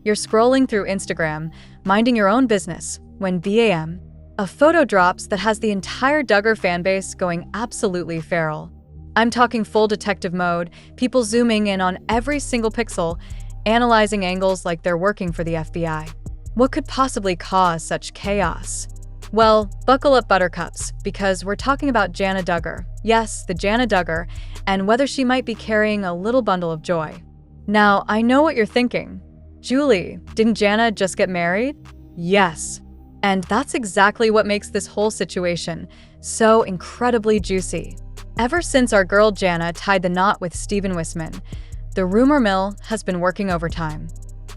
You're scrolling through Instagram, minding your own business, when bam, a photo drops that has the entire Duggar fanbase going absolutely feral. I'm talking full detective mode, people zooming in on every single pixel, analyzing angles like they're working for the FBI. What could possibly cause such chaos? Well, buckle up, buttercups, because we're talking about Jana Duggar. Yes, the Jana Duggar, and whether she might be carrying a little bundle of joy. Now, I know what you're thinking. Julie, didn't Jana just get married? Yes. And that's exactly what makes this whole situation so incredibly juicy. Ever since our girl Jana tied the knot with Steven Wisman, the rumor mill has been working overtime.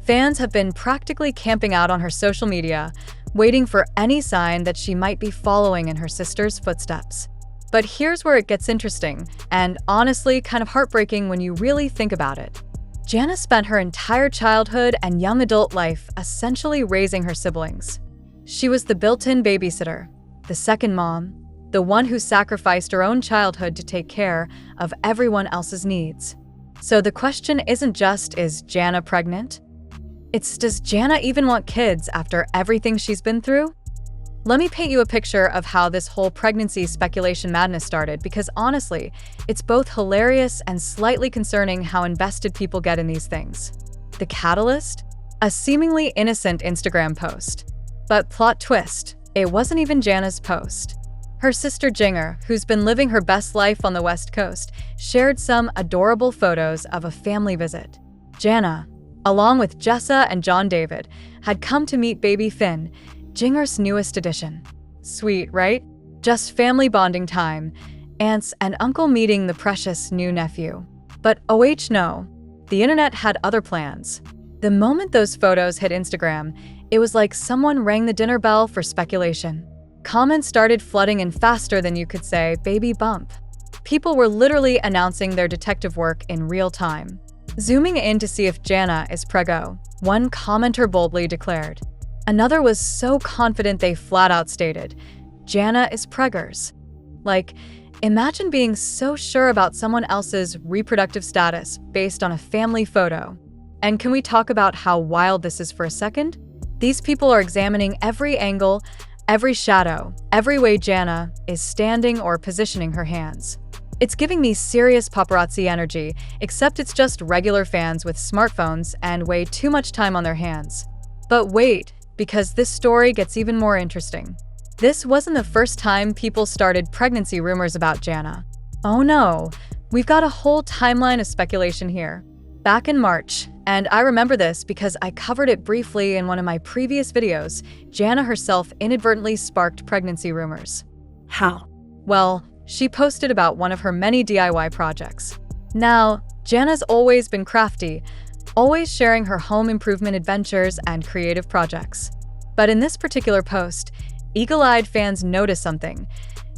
Fans have been practically camping out on her social media, waiting for any sign that she might be following in her sister's footsteps. But here's where it gets interesting, and honestly kind of heartbreaking when you really think about it. Jana spent her entire childhood and young adult life essentially raising her siblings. She was the built-in babysitter, the second mom, the one who sacrificed her own childhood to take care of everyone else's needs. So the question isn't just, is Jana pregnant? It's, does Jana even want kids after everything she's been through? Let me paint you a picture of how this whole pregnancy speculation madness started, because honestly, it's both hilarious and slightly concerning how invested people get in these things. The catalyst? A seemingly innocent Instagram post. But plot twist, it wasn't even Jana's post. Her sister Jinger, who's been living her best life on the West Coast, shared some adorable photos of a family visit. Jana, along with Jessa and John David, had come to meet baby Finn, Jinger's newest addition. Sweet, right? Just family bonding time, aunts and uncle meeting the precious new nephew. But no, the internet had other plans. The moment those photos hit Instagram, it was like someone rang the dinner bell for speculation. Comments started flooding in faster than you could say, baby bump. People were literally announcing their detective work in real time. Zooming in to see if Jana is preggo, one commenter boldly declared. Another was so confident they flat out stated, Jana is preggers. Like, imagine being so sure about someone else's reproductive status based on a family photo. And can we talk about how wild this is for a second? These people are examining every angle, every shadow, every way Jana is standing or positioning her hands. It's giving me serious paparazzi energy, except it's just regular fans with smartphones and way too much time on their hands. But wait, because this story gets even more interesting. This wasn't the first time people started pregnancy rumors about Jana. Oh no, we've got a whole timeline of speculation here. Back in March, and I remember this because I covered it briefly in one of my previous videos, Jana herself inadvertently sparked pregnancy rumors. How? Well, she posted about one of her many DIY projects. Now, Jana's always been crafty, always sharing her home improvement adventures and creative projects. But in this particular post, eagle-eyed fans noticed something.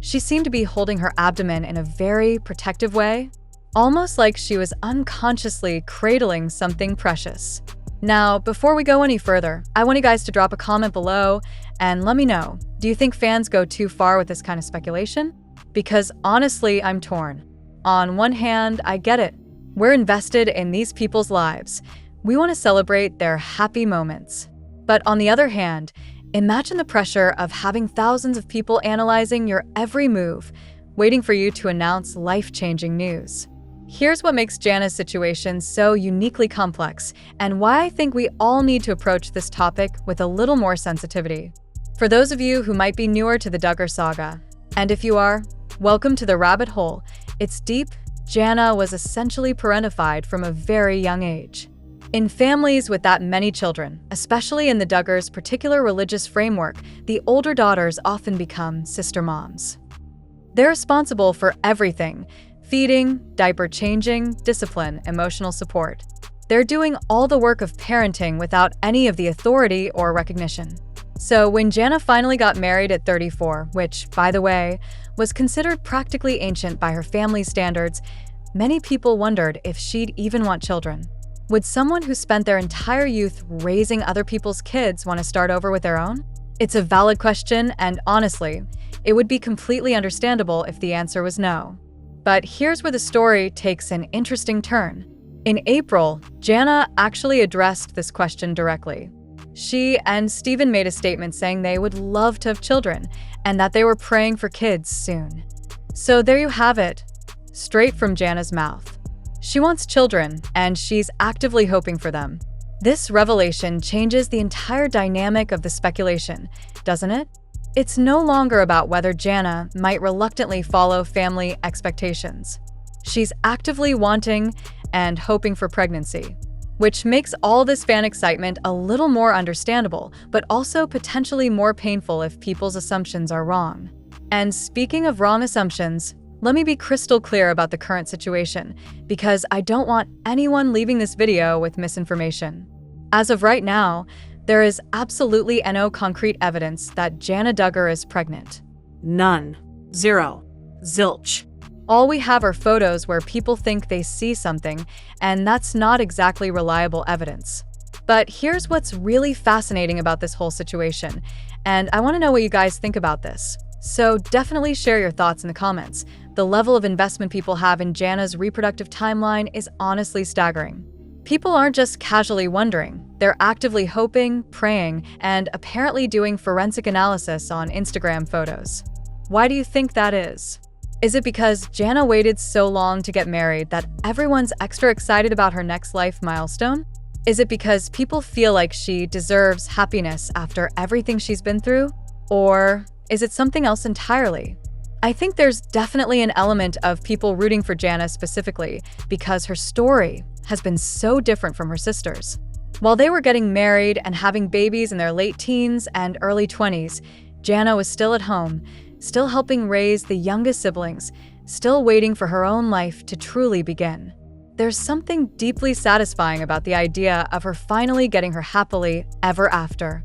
She seemed to be holding her abdomen in a very protective way, almost like she was unconsciously cradling something precious. Now, before we go any further, I want you guys to drop a comment below and let me know, do you think fans go too far with this kind of speculation? Because honestly, I'm torn. On one hand, I get it. We're invested in these people's lives. We want to celebrate their happy moments. But on the other hand, imagine the pressure of having thousands of people analyzing your every move, waiting for you to announce life-changing news. Here's what makes Jana's situation so uniquely complex, and why I think we all need to approach this topic with a little more sensitivity. For those of you who might be newer to the Duggar saga, and if you are, welcome to the rabbit hole. It's deep. Jana was essentially parentified from a very young age. In families with that many children, especially in the Duggars' particular religious framework, the older daughters often become sister moms. They're responsible for everything: feeding, diaper changing, discipline, emotional support. They're doing all the work of parenting without any of the authority or recognition. So when Jana finally got married at 34, which, by the way, was considered practically ancient by her family's standards, many people wondered if she'd even want children. Would someone who spent their entire youth raising other people's kids want to start over with their own? It's a valid question, and honestly, it would be completely understandable if the answer was no. But here's where the story takes an interesting turn. In April, Jana actually addressed this question directly. She and Steven made a statement saying they would love to have children and that they were praying for kids soon. So there you have it, straight from Jana's mouth. She wants children, and she's actively hoping for them. This revelation changes the entire dynamic of the speculation, doesn't it? It's no longer about whether Jana might reluctantly follow family expectations. She's actively wanting and hoping for pregnancy, which makes all this fan excitement a little more understandable, but also potentially more painful if people's assumptions are wrong. And speaking of wrong assumptions, let me be crystal clear about the current situation, because I don't want anyone leaving this video with misinformation. As of right now, there is absolutely no concrete evidence that Jana Duggar is pregnant. None. Zero. Zilch. All we have are photos where people think they see something, and that's not exactly reliable evidence. But here's what's really fascinating about this whole situation, and I want to know what you guys think about this. So definitely share your thoughts in the comments. The level of investment people have in Jana's reproductive timeline is honestly staggering. People aren't just casually wondering, they're actively hoping, praying, and apparently doing forensic analysis on Instagram photos. Why do you think that is? Is it because Jana waited so long to get married that everyone's extra excited about her next life milestone? Is it because people feel like she deserves happiness after everything she's been through? Or is it something else entirely? I think there's definitely an element of people rooting for Jana specifically because her story has been so different from her sisters. While they were getting married and having babies in their late teens and early 20s, Jana was still at home, still helping raise the youngest siblings, still waiting for her own life to truly begin. There's something deeply satisfying about the idea of her finally getting her happily ever after.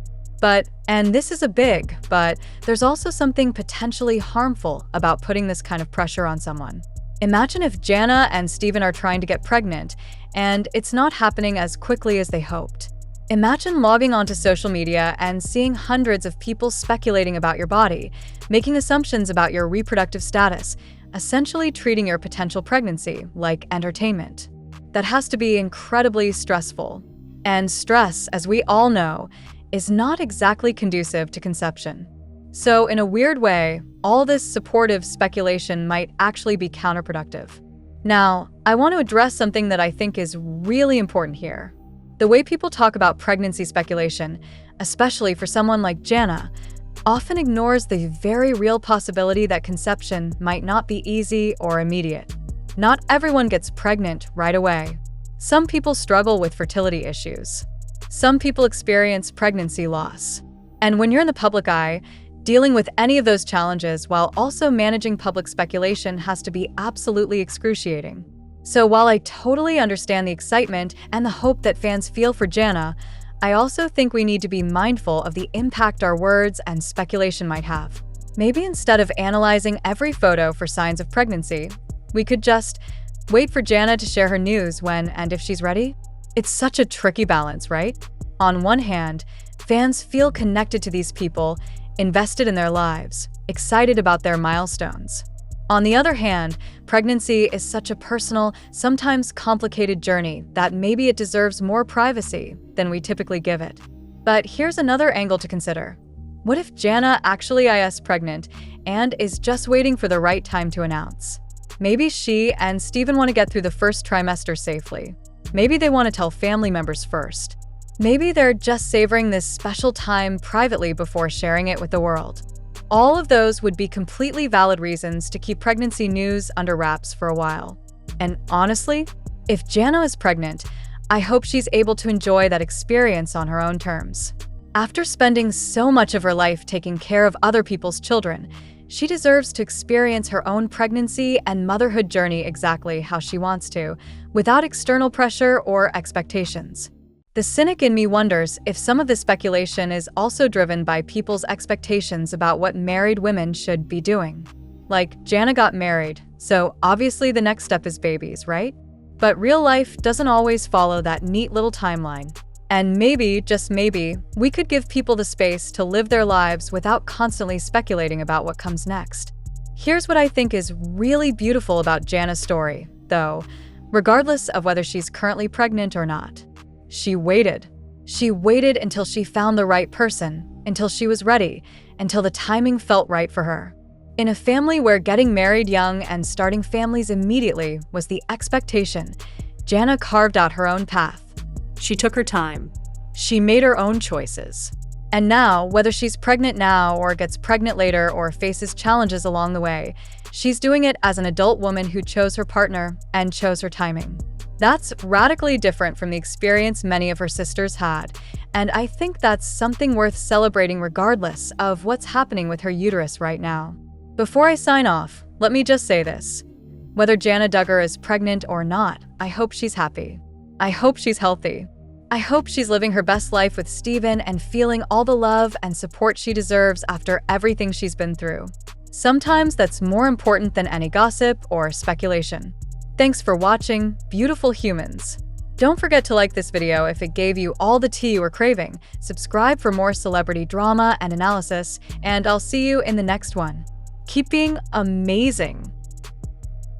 And this is a big, but there's also something potentially harmful about putting this kind of pressure on someone. Imagine if Jana and Steven are trying to get pregnant, and it's not happening as quickly as they hoped. Imagine logging onto social media and seeing hundreds of people speculating about your body, making assumptions about your reproductive status, essentially treating your potential pregnancy like entertainment. That has to be incredibly stressful. And stress, as we all know, is not exactly conducive to conception. So in a weird way, all this supportive speculation might actually be counterproductive. Now, I want to address something that I think is really important here. The way people talk about pregnancy speculation, especially for someone like Jana, often ignores the very real possibility that conception might not be easy or immediate. Not everyone gets pregnant right away. Some people struggle with fertility issues. Some people experience pregnancy loss. And when you're in the public eye, dealing with any of those challenges while also managing public speculation has to be absolutely excruciating. So while I totally understand the excitement and the hope that fans feel for Jana, I also think we need to be mindful of the impact our words and speculation might have. Maybe instead of analyzing every photo for signs of pregnancy, we could just wait for Jana to share her news when and if she's ready. It's such a tricky balance, right? On one hand, fans feel connected to these people, invested in their lives, excited about their milestones. On the other hand, pregnancy is such a personal, sometimes complicated journey that maybe it deserves more privacy than we typically give it. But here's another angle to consider. What if Jana actually is pregnant and is just waiting for the right time to announce? Maybe she and Steven want to get through the first trimester safely. Maybe they want to tell family members first. Maybe they're just savoring this special time privately before sharing it with the world. All of those would be completely valid reasons to keep pregnancy news under wraps for a while. And honestly, if Jana is pregnant, I hope she's able to enjoy that experience on her own terms. After spending so much of her life taking care of other people's children, she deserves to experience her own pregnancy and motherhood journey exactly how she wants to, without external pressure or expectations. The cynic in me wonders if some of this speculation is also driven by people's expectations about what married women should be doing. Like, Jana got married, so obviously the next step is babies, right? But real life doesn't always follow that neat little timeline. And maybe, just maybe, we could give people the space to live their lives without constantly speculating about what comes next. Here's what I think is really beautiful about Jana's story, though. regardless of whether she's currently pregnant or not. She waited. She waited until she found the right person, until she was ready, until the timing felt right for her. In a family where getting married young and starting families immediately was the expectation, Jana carved out her own path. She took her time. She made her own choices. And now, whether she's pregnant now or gets pregnant later or faces challenges along the way, she's doing it as an adult woman who chose her partner and chose her timing. That's radically different from the experience many of her sisters had, and I think that's something worth celebrating regardless of what's happening with her uterus right now. Before I sign off, let me just say this. Whether Jana Duggar is pregnant or not, I hope she's happy. I hope she's healthy. I hope she's living her best life with Steven and feeling all the love and support she deserves after everything she's been through. Sometimes that's more important than any gossip or speculation. Thanks for watching, beautiful humans. Don't forget to like this video if it gave you all the tea you were craving, subscribe for more celebrity drama and analysis, and I'll see you in the next one. Keep being amazing.